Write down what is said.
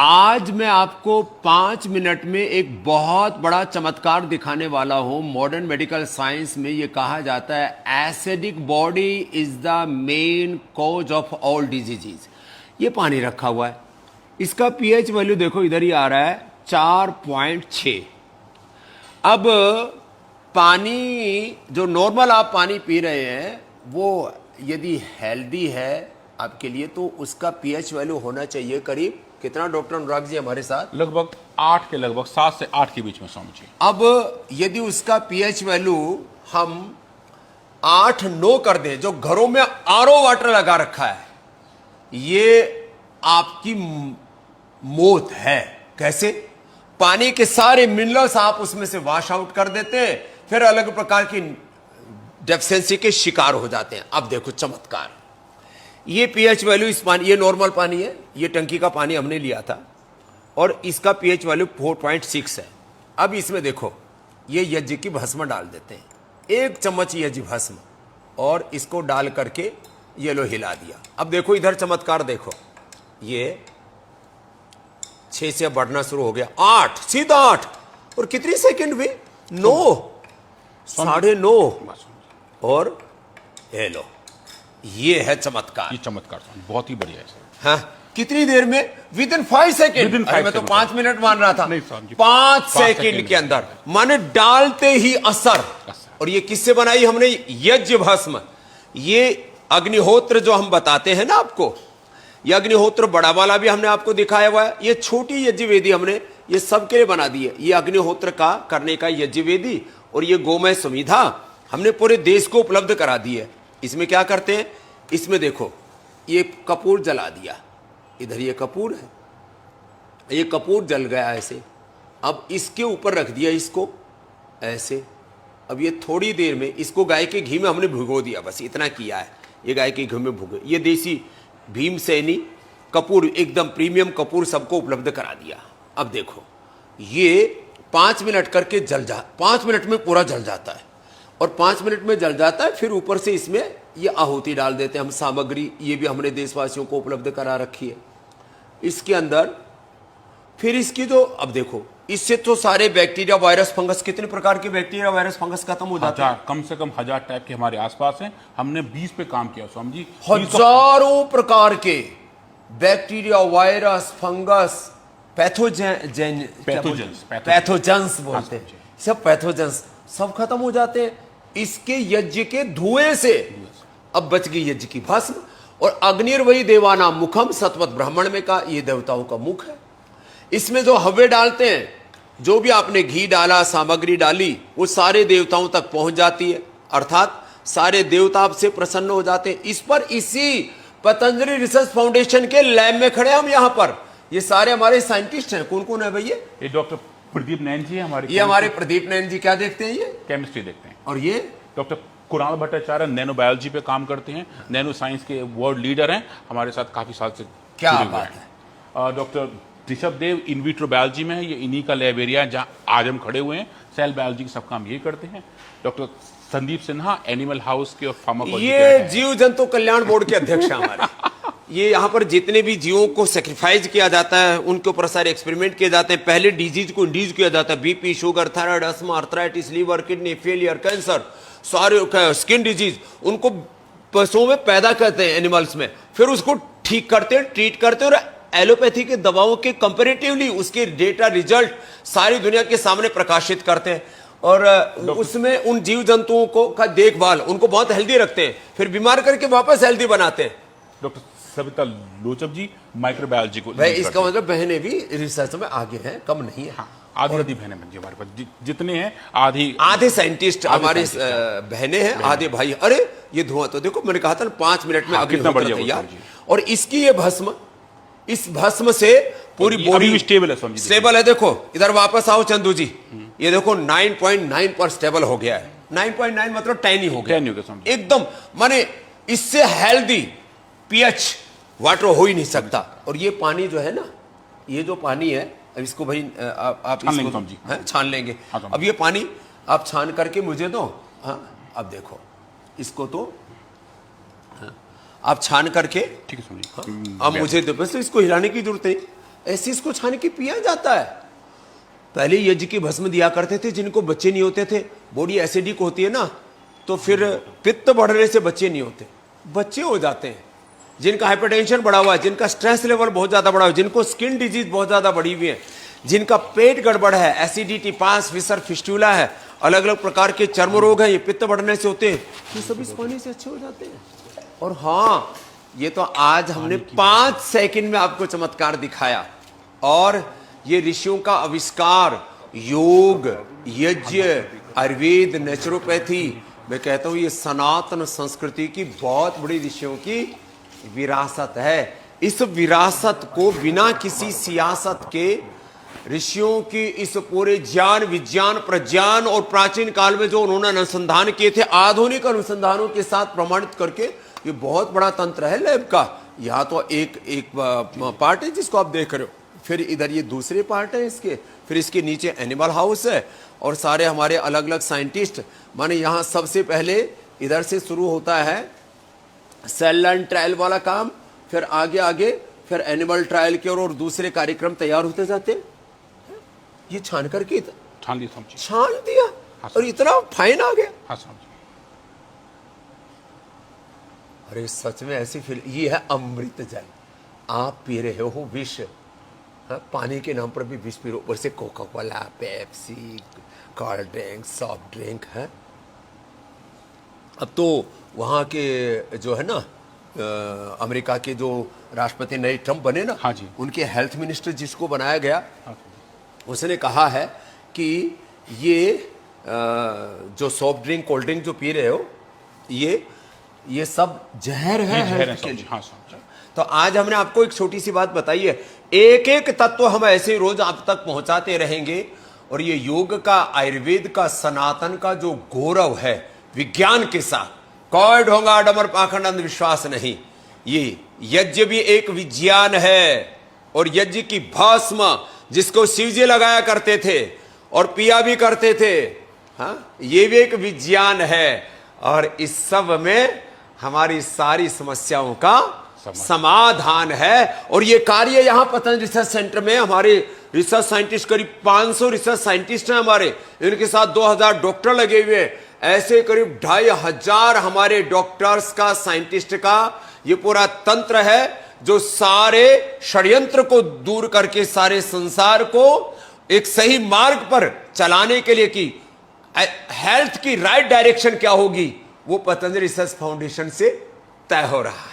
आज मैं आपको 5 मिनट में एक बहुत बड़ा चमत्कार दिखाने वाला हूं। मॉडर्न मेडिकल साइंस में यह कहा जाता है acidic body is the main cause of all diseases. ये पानी रखा हुआ है, इसका पीएच वैल्यू देखो इधर ही आ रहा है 4.6। अब पानी जो नॉर्मल आप पानी पी रहे हैं वो यदि हेल्दी है आपके लिए तो उसका पीएच वैल्यू होना चाहिए करीब कितना डॉक्टर अनुराग जी हमारे साथ? लगभग 8 के लगभग 7 से 8 के बीच में स्वामी जी। अब यदि उसका पीएच वैल्यू हम 8-9 कर दें, जो घरों में आरओ वाटर लगा रखा है, ये आपकी मौत है। कैसे? पानी के सारे मिनरल्स आप उसमें से वॉश आउट कर देते हैं, फिर अलग प्रकार की डेफिशिएंसी के शिकार हो जाते हैं। अब देखो चमत्कार, ये पीएच वैल्यू इस पानी, ये नॉर्मल पानी है, ये टंकी का पानी हमने लिया था और इसका पीएच वैल्यू 4.6 है। अब इसमें देखो ये यज्ञ की भस्म डाल देते हैं, 1 चम्मच यज्ञ भस्म, और इसको डाल करके ये लो हिला दिया। अब देखो इधर चमत्कार देखो, ये 6 से बढ़ना शुरू हो गया, 8, सीधा 8, और कितनी सेकंड हुई? 9, 9.5, और ये लो, ये है चमत्कार। ये चमत्कार बहुत ही बढ़िया है सर। हाँ, कितनी देर में? With in 5 second. मैं तो 5 मिनट मान रहा था। नहीं साहब जी, 5 सेकेंड के अंदर, माने डालते ही असर। और ये किससे बनाई हमने? यज्ञ भस्म। ये अग्निहोत्र जो हम बताते हैं ना आपको, ये अग्निहोत्र बड़ा वाला भी हमने आपको दिखाया हुआ है। ये छोटी यज्ञ वेदी हमने ये सबके लिए बना दी है। ये अग्निहोत्र का करने का यज्ञ वेदी और ये गोमय संविधा हमने पूरे देश को उपलब्ध करा दी है। इसमें क्या करते हैं? इसमें देखो ये कपूर जला दिया, इधर ये कपूर है, ये कपूर जल गया ऐसे। अब इसके ऊपर रख दिया इसको ऐसे। अब ये थोड़ी देर में इसको गाय के घी में हमने भिगो दिया, बस इतना किया है। ये गाय के घी में भिगो, ये देसी भीमसेनी कपूर, एकदम प्रीमियम कपूर सबको उपलब्ध करा दिया। अब देखो ये 5 मिनट करके जल जा, 5 मिनट में पूरा जल जाता है और 5 मिनट में जल जाता है। फिर ऊपर से इसमें ये आहुति डाल देते हैं हम, सामग्री ये भी हमने देशवासियों को उपलब्ध करा रखी है इसके अंदर। फिर इसकी जो, अब देखो इससे तो सारे बैक्टीरिया वायरस फंगस, कितने प्रकार के बैक्टीरिया वायरस फंगस खत्म हो जाते हैं। कम से कम 1000 टाइप के हमारे आसपास हैं। हमने 20 पे काम किया स्वामी जी। हजारों प्रकार के बैक्टीरिया वायरस फंगस पैथोजेंस बोलते हैं, सब पैथोजेंस सब खत्म हो जाते हैं इसके यज्ञ के धुएं से। अब बच गई यज्ञ की भस्म। और अग्निर्वही देवाना मुखम, सत्वत ब्राह्मण में का ये देवताओं का मुख है। इसमें जो हव्य डालते हैं, जो भी आपने घी डाला, सामग्री डाली, वो सारे देवताओं तक पहुंच जाती है, अर्थात सारे देवता आपसे प्रसन्न हो जाते हैं। इस पर इसी पतंजलि रिसर्च फाउंडेशन के लैब में खड़े हम यहाँ पर, ये सारे हमारे साइंटिस्ट हैं। कौन कौन है भैया? ये डॉक्टर प्रदीप नैन जी हमारे, ये हमारे प्रदीप नैन जी क्या देखते हैं? ये केमिस्ट्री देखते हैं। और ये doctor Kunal Bhattacharya nano biology पे काम करते हैं, नैनो साइंस के वर्ल्ड लीडर हैं, हमारे साथ काफी साल से। क्या बात है। Doctor Rishabh Dev in vitro biology में है, ये इन्हीं का लैब एरिया है जहां आज हम खड़े हुए हैं। सेल बायोलॉजी के सब काम ये करते हैं। Doctor Sandeep Sinha animal house के और फार्माकोलॉजी के, ये जीव जंतु कल्याण बोर्ड के अध्यक्ष हैं हमारे। ये यहाँ पर जितने भी जीवों को सेक्रीफाइस किया जाता है, उनके ऊपर सारे एक्सपेरिमेंट किए जाते हैं। पहले डिजीज को इंड्यूस किया जाता है, BP, sugar, thyroid, asthma, arthritis, liver, kidney failure, cancer, सारे स्किन डिजीज, उनको पशुओं में पैदा करते हैं, एनिमल्स में, फिर उसको ठीक करते हैं, ट्रीट करते हैं, और एलोपैथी के दवाओं के कंपेरेटिवली उसके डेटा रिजल्ट सारी दुनिया के सामने प्रकाशित करते हैं। और उसमें उन जीव जंतुओं को का देखभाल, उनको बहुत हेल्दी रखते हैं, फिर बीमार करके वापस हेल्दी बनाते हैं। डॉक्टर सविता लोचब जी माइक्रोबायोलॉजी को, भाई इसका मतलब बहनें भी रिसर्च में आगे हैं, कम नहीं है। आधी आधी बहनें जी हमारे पास, जितने हैं आधे साइंटिस्ट हमारी बहनें हैं, आधे भाई। अरे ये धुआं तो देखो, मैंने कहा था 5 मिनट में अग्निहोत्र तैयार। और इसकी ये भस्म, इस भस्म से पूरी बॉडी स्टेबल है। देखो इधर वापस आओ चंदू जी, ये देखो 9.9 पर स्टेबल हो गया है। 9.9 मतलब 10 ही हो गया एकदम, माने इससे हेल्दी पीएच वाटर हो ही नहीं सकता। और ये पानी जो है ना, ये जो पानी है, अब इसको भाई आप छान लेंगे। अब ये पानी आप छान करके मुझे दो। हाँ अब देखो इसको तो आप छान करके, ठीक है, अब मुझे तो बस इसको हिलाने की जरूरत है। ऐसे इसको छान के पिया जाता है। पहले यज्ञ की भस्म दिया करते थे जिनको बच्चे नहीं होते थे, बॉडी एसिडिक होती है ना, तो फिर पित्त बढ़ने से बच्चे नहीं होते, बच्चे हो जाते हैं। जिनका हाइपरटेंशन बढ़ा हुआ है, जिनका स्ट्रेस लेवल बहुत ज्यादा बढ़ा हुआ है, जिनको स्किन डिजीज बहुत ज्यादा बढ़ी हुई है, जिनका पेट गड़बड़ है, एसिडिटी, पास, फिसर, फिस्टूला है, अलग अलग प्रकार के चर्म रोग हैं, ये पित्त बढ़ने से होते हैं, ये सब इस पानी से अच्छे हो जाते हैं। और हाँ, ये तो आज हमने 5 सेकंड में आपको चमत्कार दिखाया। और ये ऋषियों का आविष्कार, योग, यज्ञ, आयुर्वेद, नेचुरोपैथी, मैं कहता हूं ये सनातन संस्कृति की बहुत बड़ी ऋषियों की विरासत है। इस विरासत को बिना किसी सियासत के ऋषियों की इस पूरे ज्ञान, विज्ञान, प्रज्ञान और प्राचीन काल में जो उन्होंने अनुसंधान किए थे, आधुनिक अनुसंधानों के साथ प्रमाणित करके, ये बहुत बड़ा तंत्र है लैब का। यहाँ तो एक पार्ट है जिसको आप देख रहे हो, फिर इधर ये दूसरे पार्ट है इसके, फिर इसके नीचे एनिमल हाउस है और सारे हमारे अलग अलग साइंटिस्ट। माने यहाँ सबसे पहले इधर से शुरू होता है सेल लाइन ट्रायल वाला काम, फिर आगे आगे फिर एनिमल ट्रायल के और दूसरे कार्यक्रम तैयार होते जाते हैं। ये छान करके छान दिया, छान दिया और इतना फाइन आ गया। हाँ साहब जी। अरे सच में ऐसी फील, ये है अमृत जल, आप पी रहे हो विष। हाँ, पानी के नाम पर भी विष पी रहे हो, ऊपर से Coca Cola, Pepsi, cold drink, soft drink है। अब तो वहाँ के जो है ना अमेरिका के जो राष्ट्रपति नए ट्रम्प बने ना, हाँ जी, उनके हेल्थ मिनिस्टर जिसको बनाया गया, हाँ, उसने कहा है कि ये जो सॉफ्ट ड्रिंक, कोल्ड ड्रिंक जो पी रहे हो, ये सब जहर है हेल्थ के लिए। हाँ साहब जी। तो आज हमने आपको एक छोटी सी बात बताई है, एक एक तत्व हम ऐसे रोज आप तक पहुंचाते रहेंगे। और ये योग का, आयुर्वेद का, सनातन का जो गौरव है, विज्ञान के साथ कोई ढोंगा डमर पाखंड अंधविश्वास नहीं। ये यज्ञ भी एक विज्ञान है, और यज्ञ की भस्म जिसको शिवजी लगाया करते थे और पिया भी करते थे, हाँ, ये भी एक विज्ञान है। और इस सब में हमारी सारी समस्याओं का समाधान है। और ये कार्य यहाँ पतंजलि रिसर्च सेंटर में हमारे रिसर्च साइंटिस्ट, करीब 500 रिसर्च साइंटिस्ट हैं हमारे, इनके साथ 2000 डॉक्टर लगे हुए हैं। ऐसे करीब 2500 हमारे डॉक्टर्स का, साइंटिस्ट का ये पूरा तंत्र है जो सारे षड्यंत्र को दूर करके सारे संसार को एक सही मार्ग पर चलाने के लिए, कि हेल्थ की राइट डायरेक्शन क्या होगी, वो पतंजलि रिसर्च फाउंडेशन से तय हो रहा है।